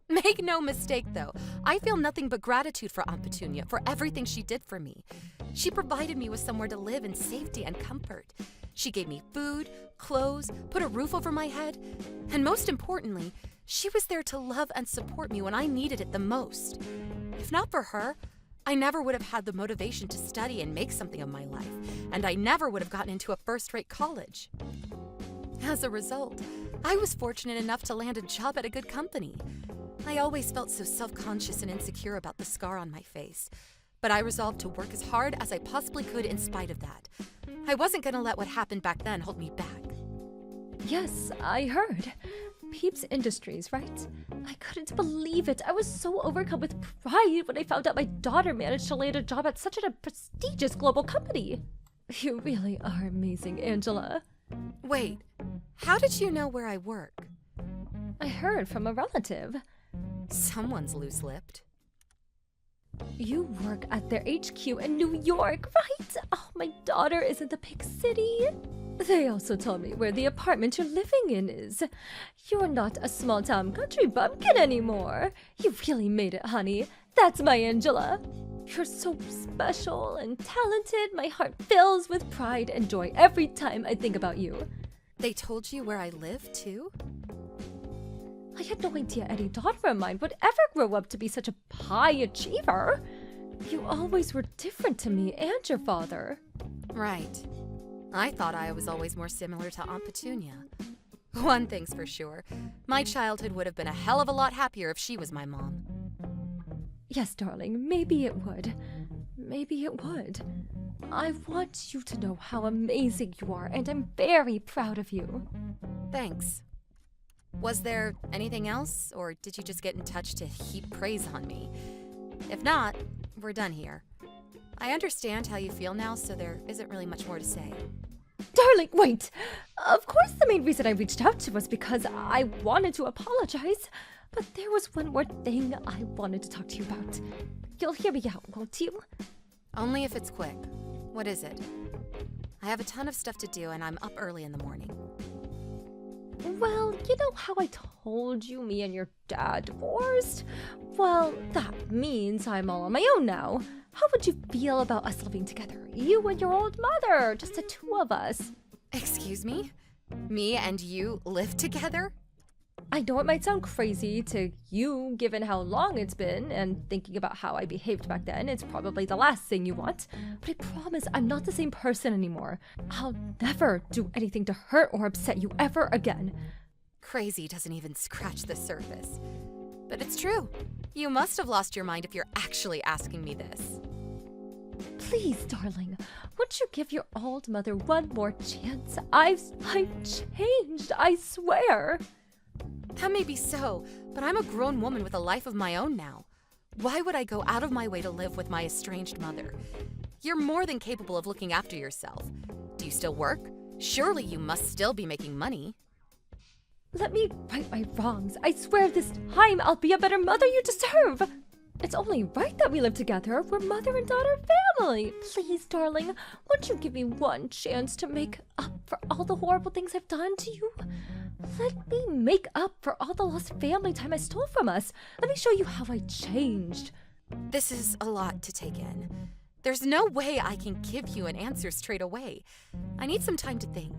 Make no mistake, though, I feel nothing but gratitude for Aunt Petunia for everything she did for me. She provided me with somewhere to live in safety and comfort. She gave me food, clothes, put a roof over my head, and most importantly, she was there to love and support me when I needed it the most. If not for her, I never would have had the motivation to study and make something of my life, and I never would have gotten into a first-rate college. As a result, I was fortunate enough to land a job at a good company. I always felt so self-conscious and insecure about the scar on my face, but I resolved to work as hard as I possibly could in spite of that. I wasn't going to let what happened back then hold me back. Yes, I heard. Peeps Industries, right? I couldn't believe it. I was so overcome with pride when I found out my daughter managed to land a job at such a prestigious global company. You really are amazing, Angela. Wait, how did you know where I work? I heard from a relative. Someone's loose-lipped. You work at their HQ in New York, right? Oh, my daughter is in the big city. They also told me where the apartment you're living in is. You're not a small-town country bumpkin anymore. You really made it, honey. That's my Angela. You're so special and talented. My heart fills with pride and joy every time I think about you. They told you where I live, too? I had no idea any daughter of mine would ever grow up to be such a high achiever. You always were different to me and your father. Right. I thought I was always more similar to Aunt Petunia. One thing's for sure, my childhood would have been a hell of a lot happier if she was my mom. Yes, darling, maybe it would. Maybe it would. I want you to know how amazing you are, and I'm very proud of you. Thanks. Was there anything else, or did you just get in touch to heap praise on me? If not, we're done here. I understand how you feel now, so there isn't really much more to say. Darling, wait! Of course the main reason I reached out to was because I wanted to apologize. But there was one more thing I wanted to talk to you about. You'll hear me out, won't you? Only if it's quick. What is it? I have a ton of stuff to do and I'm up early in the morning. Well, you know how I told you me and your dad divorced? Well, that means I'm all on my own now. How would you feel about us living together? You and your old mother, just the two of us. Excuse me? Me and you live together? I know it might sound crazy to you given how long it's been, and thinking about how I behaved back then, it's probably the last thing you want. But I promise I'm not the same person anymore. I'll never do anything to hurt or upset you ever again. Crazy doesn't even scratch the surface. But it's true. You must have lost your mind if you're actually asking me this. Please, darling, won't you give your old mother one more chance? I've changed, I swear. That may be so, but I'm a grown woman with a life of my own now. Why would I go out of my way to live with my estranged mother? You're more than capable of looking after yourself. Do you still work? Surely you must still be making money. Let me right my wrongs. I swear this time I'll be a better mother you deserve. It's only right that we live together. We're mother and daughter family. Please, darling, won't you give me one chance to make up for all the horrible things I've done to you? Let me make up for all the lost family time I stole from us. Let me show you how I changed. This is a lot to take in. There's no way I can give you an answer straight away. I need some time to think.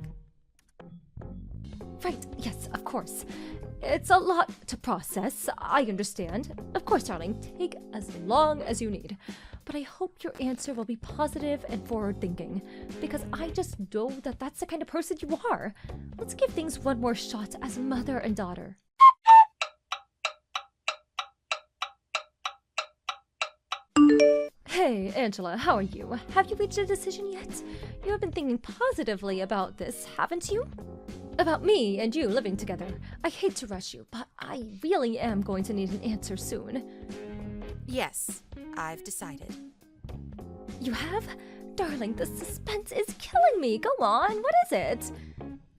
Right, yes, of course. It's a lot to process, I understand. Of course, darling, take as long as you need. But I hope your answer will be positive and forward-thinking, because I just know that that's the kind of person you are. Let's give things one more shot as mother and daughter. Hey, Angela, how are you? Have you reached a decision yet? You have been thinking positively about this, haven't you? About me and you living together. I hate to rush you, but I really am going to need an answer soon. Yes, I've decided. You have? Darling, the suspense is killing me. Go on, what is it?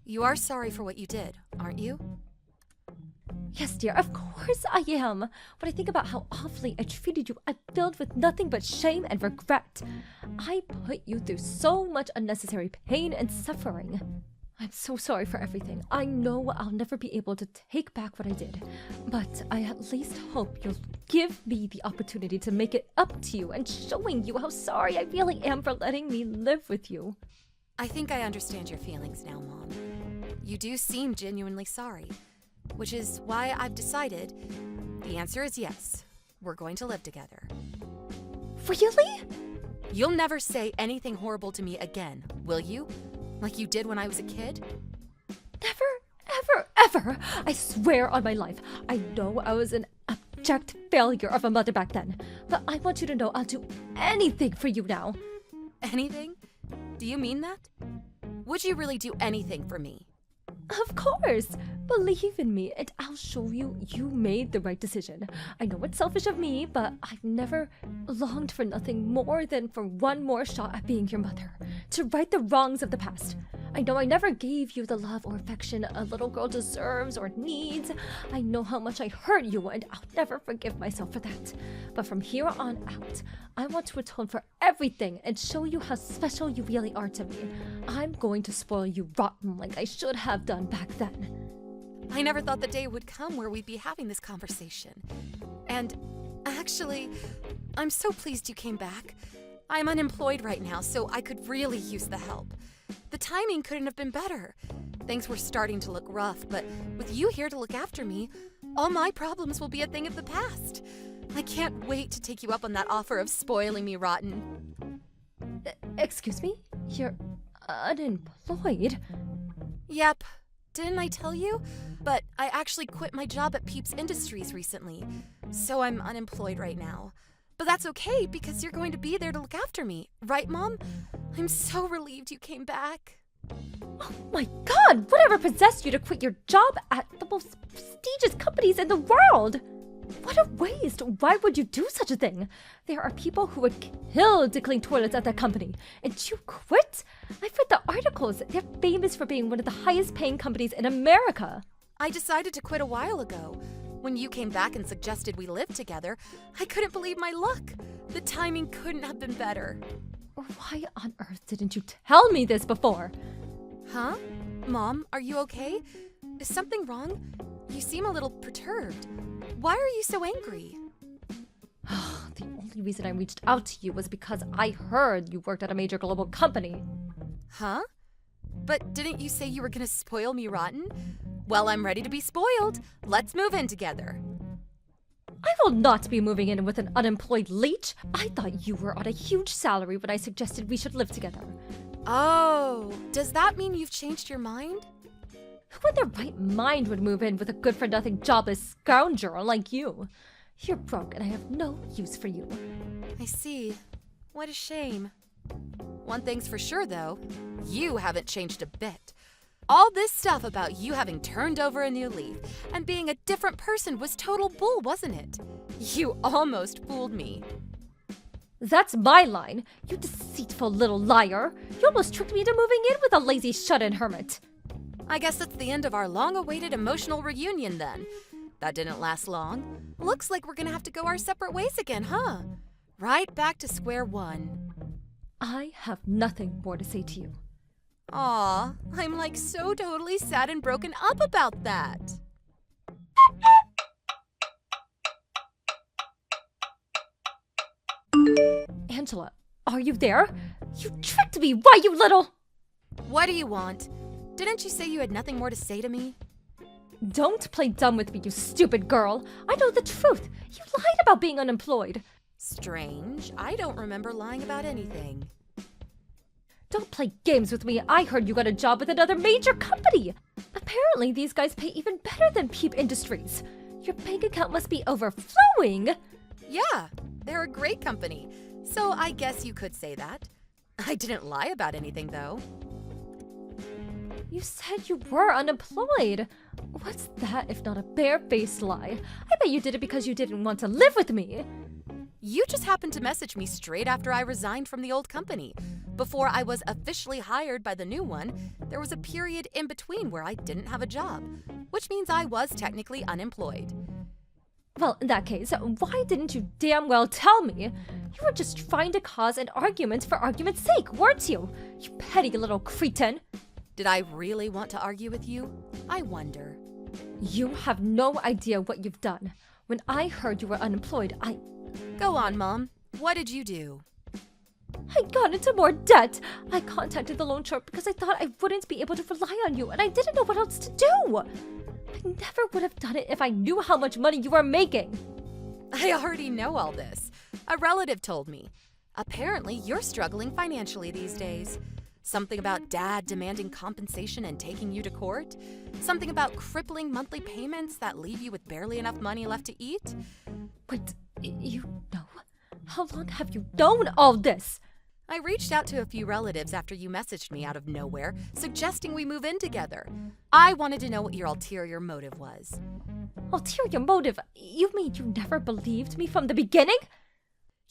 You are sorry for what you did, aren't you? Yes, dear, of course I am. When I think about how awfully I treated you, I'm filled with nothing but shame and regret. I put you through so much unnecessary pain and suffering. I'm so sorry for everything. I know I'll never be able to take back what I did, but I at least hope you'll give me the opportunity to make it up to you and showing you how sorry I really am for letting me live with you. I think I understand your feelings now, Mom. You do seem genuinely sorry, which is why I've decided the answer is yes. We're going to live together. Really? You'll never say anything horrible to me again, will you? Like you did when I was a kid? Never, ever, ever. I swear on my life. I know I was an abject failure of a mother back then, but I want you to know I'll do anything for you now. Anything? Do you mean that? Would you really do anything for me? Of course. Believe in me, and I'll show you you made the right decision. I know it's selfish of me, but I've never longed for nothing more than for one more shot at being your mother, to right the wrongs of the past. I know I never gave you the love or affection a little girl deserves or needs. I know how much I hurt you, and I'll never forgive myself for that. But from here on out, I want to atone for everything and show you how special you really are to me. I'm going to spoil you rotten like I should have done back then. I never thought the day would come where we'd be having this conversation. And actually, I'm so pleased you came back. I'm unemployed right now, so I could really use the help. The timing couldn't have been better. Things were starting to look rough, but with you here to look after me, all my problems will be a thing of the past. I can't wait to take you up on that offer of spoiling me rotten. Excuse me? You're unemployed? Yep. Didn't I tell you? But I actually quit my job at Peeps Industries recently, so I'm unemployed right now. But that's okay because you're going to be there to look after me, right, Mom? I'm so relieved you came back. Oh my God! Whatever possessed you to quit your job at the most prestigious companies in the world? What a waste! Why would you do such a thing? There are people who would kill to clean toilets at that company, and you quit? I've read the articles. They're famous for being one of the highest paying companies in America. I decided to quit a while ago. When you came back and suggested we live together, I couldn't believe my luck. The timing couldn't have been better. Why on earth didn't you tell me this before? Huh? Mom, are you okay? Is something wrong? You seem a little perturbed. Why are you so angry? The only reason I reached out to you was because I heard you worked at a major global company. Huh? But didn't you say you were gonna spoil me rotten? Well, I'm ready to be spoiled. Let's move in together. I will not be moving in with an unemployed leech. I thought you were on a huge salary when I suggested we should live together. Oh, does that mean you've changed your mind? Who in their right mind would move in with a good-for-nothing jobless scoundrel like you? You're broke and I have no use for you. I see. What a shame. One thing's for sure, though. You haven't changed a bit. All this stuff about you having turned over a new leaf and being a different person was total bull, wasn't it? You almost fooled me. That's my line, you deceitful little liar. You almost tricked me into moving in with a lazy shut-in hermit. I guess that's the end of our long-awaited emotional reunion then. That didn't last long. Looks like we're gonna have to go our separate ways again, huh? Right back to square one. I have nothing more to say to you. Aw, I'm like so totally sad and broken up about that. Angela, are you there? You tricked me, why, you little... What do you want? Didn't you say you had nothing more to say to me? Don't play dumb with me, you stupid girl. I know the truth. You lied about being unemployed. Strange. I don't remember lying about anything. Don't play games with me. I heard you got a job with another major company. Apparently, these guys pay even better than Peep Industries. Your bank account must be overflowing. Yeah, they're a great company. So I guess you could say that. I didn't lie about anything, though. You said you were unemployed. What's that if not a barefaced lie? I bet you did it because you didn't want to live with me. You just happened to message me straight after I resigned from the old company. Before I was officially hired by the new one, there was a period in between where I didn't have a job, which means I was technically unemployed. Well, in that case, why didn't you damn well tell me? You were just trying to cause an argument for argument's sake, weren't you? You petty little cretin. Did I really want to argue with you? I wonder. You have no idea what you've done. When I heard you were unemployed, Go on, Mom. What did you do? I got into more debt. I contacted the loan shark because I thought I wouldn't be able to rely on you, and I didn't know what else to do. I never would have done it if I knew how much money you were making. I already know all this. A relative told me. Apparently, you're struggling financially these days. Something about Dad demanding compensation and taking you to court? Something about crippling monthly payments that leave you with barely enough money left to eat? Wait, you know? How long have you known all this? I reached out to a few relatives after you messaged me out of nowhere, suggesting we move in together. I wanted to know what your ulterior motive was. Ulterior motive? You mean you never believed me from the beginning?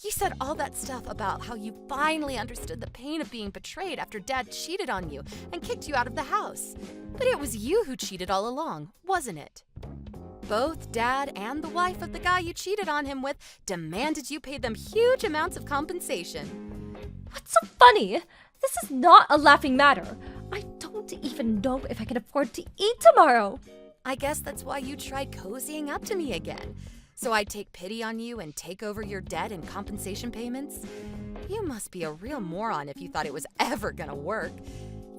You said all that stuff about how you finally understood the pain of being betrayed after Dad cheated on you and kicked you out of the house. But it was you who cheated all along, wasn't it? Both Dad and the wife of the guy you cheated on him with demanded you pay them huge amounts of compensation. What's so funny? This is not a laughing matter. I don't even know if I can afford to eat tomorrow. I guess that's why you tried cozying up to me again. So I'd take pity on you and take over your debt and compensation payments? You must be a real moron if you thought it was ever gonna work.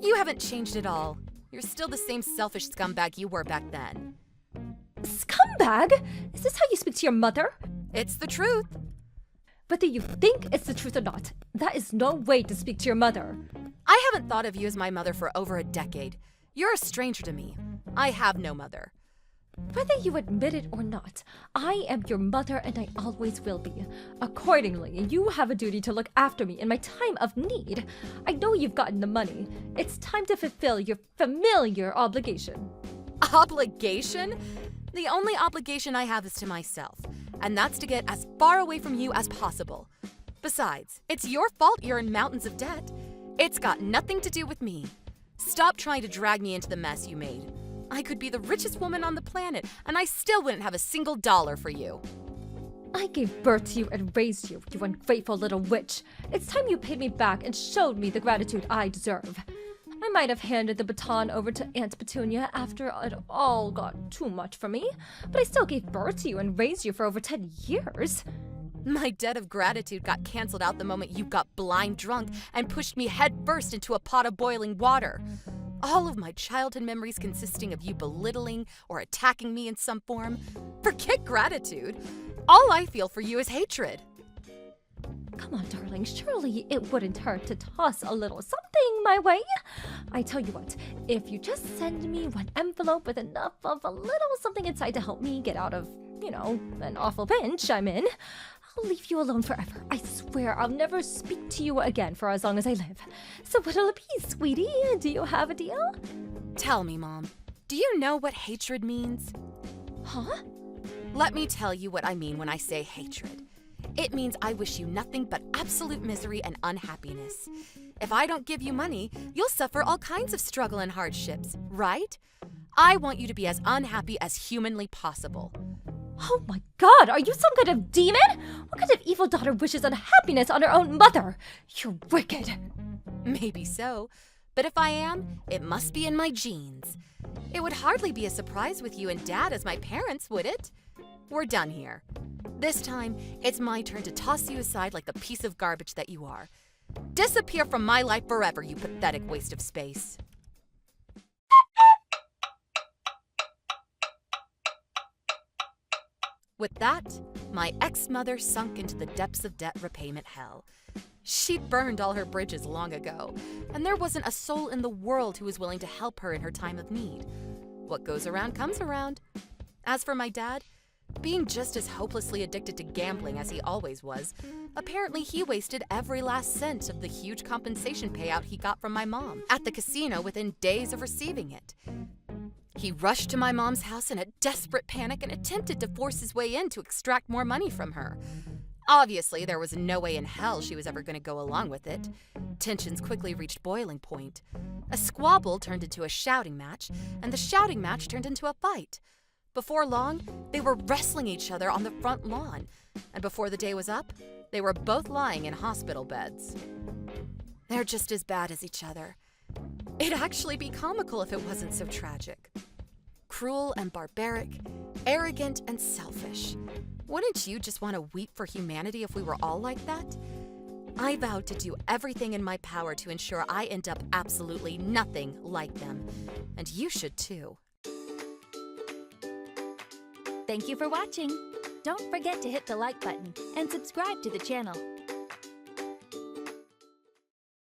You haven't changed at all. You're still the same selfish scumbag you were back then. Scumbag? Is this how you speak to your mother? It's the truth. Whether you think it's the truth or not, that is no way to speak to your mother. I haven't thought of you as my mother for over a decade. You're a stranger to me. I have no mother. Whether you admit it or not, I am your mother and I always will be. Accordingly, you have a duty to look after me in my time of need. I know you've gotten the money. It's time to fulfill your familiar obligation. Obligation? The only obligation I have is to myself, and that's to get as far away from you as possible. Besides, it's your fault you're in mountains of debt. It's got nothing to do with me. Stop trying to drag me into the mess you made. I could be the richest woman on the planet, and I still wouldn't have a single dollar for you. I gave birth to you and raised you, you ungrateful little witch. It's time you paid me back and showed me the gratitude I deserve. I might have handed the baton over to Aunt Petunia after it all got too much for me, but I still gave birth to you and raised you for over 10 years. My debt of gratitude got canceled out the moment you got blind drunk and pushed me headfirst into a pot of boiling water. All of my childhood memories consisting of you belittling or attacking me in some form. Forget gratitude. All I feel for you is hatred. Come on, darling, surely it wouldn't hurt to toss a little something my way. I tell you what, if you just send me one envelope with enough of a little something inside to help me get out of, an awful pinch I'm in, I'll leave you alone forever. I swear I'll never speak to you again for as long as I live. So what'll it be, sweetie? Do you have a deal? Tell me, Mom, do you know what hatred means? Huh? Let me tell you what I mean when I say hatred. It means I wish you nothing but absolute misery and unhappiness. If I don't give you money, you'll suffer all kinds of struggle and hardships, right? I want you to be as unhappy as humanly possible. Oh my God, are you some kind of demon? What kind of evil daughter wishes unhappiness on her own mother? You're wicked. Maybe so, but if I am, it must be in my genes. It would hardly be a surprise with you and Dad as my parents, would it? We're done here. This time, it's my turn to toss you aside like the piece of garbage that you are. Disappear from my life forever, you pathetic waste of space. With that, my ex-mother sunk into the depths of debt repayment hell. She burned all her bridges long ago, and there wasn't a soul in the world who was willing to help her in her time of need. What goes around comes around. As for my dad, being just as hopelessly addicted to gambling as he always was, apparently he wasted every last cent of the huge compensation payout he got from my mom at the casino within days of receiving it. He rushed to my mom's house in a desperate panic and attempted to force his way in to extract more money from her. Obviously, there was no way in hell she was ever going to go along with it. Tensions quickly reached boiling point. A squabble turned into a shouting match, and the shouting match turned into a fight. Before long, they were wrestling each other on the front lawn, and before the day was up, they were both lying in hospital beds. They're just as bad as each other. It'd actually be comical if it wasn't so tragic. Cruel and barbaric, arrogant and selfish. Wouldn't you just want to weep for humanity if we were all like that? I vowed to do everything in my power to ensure I end up absolutely nothing like them. And you should too. Thank you for watching. Don't forget to hit the like button and subscribe to the channel.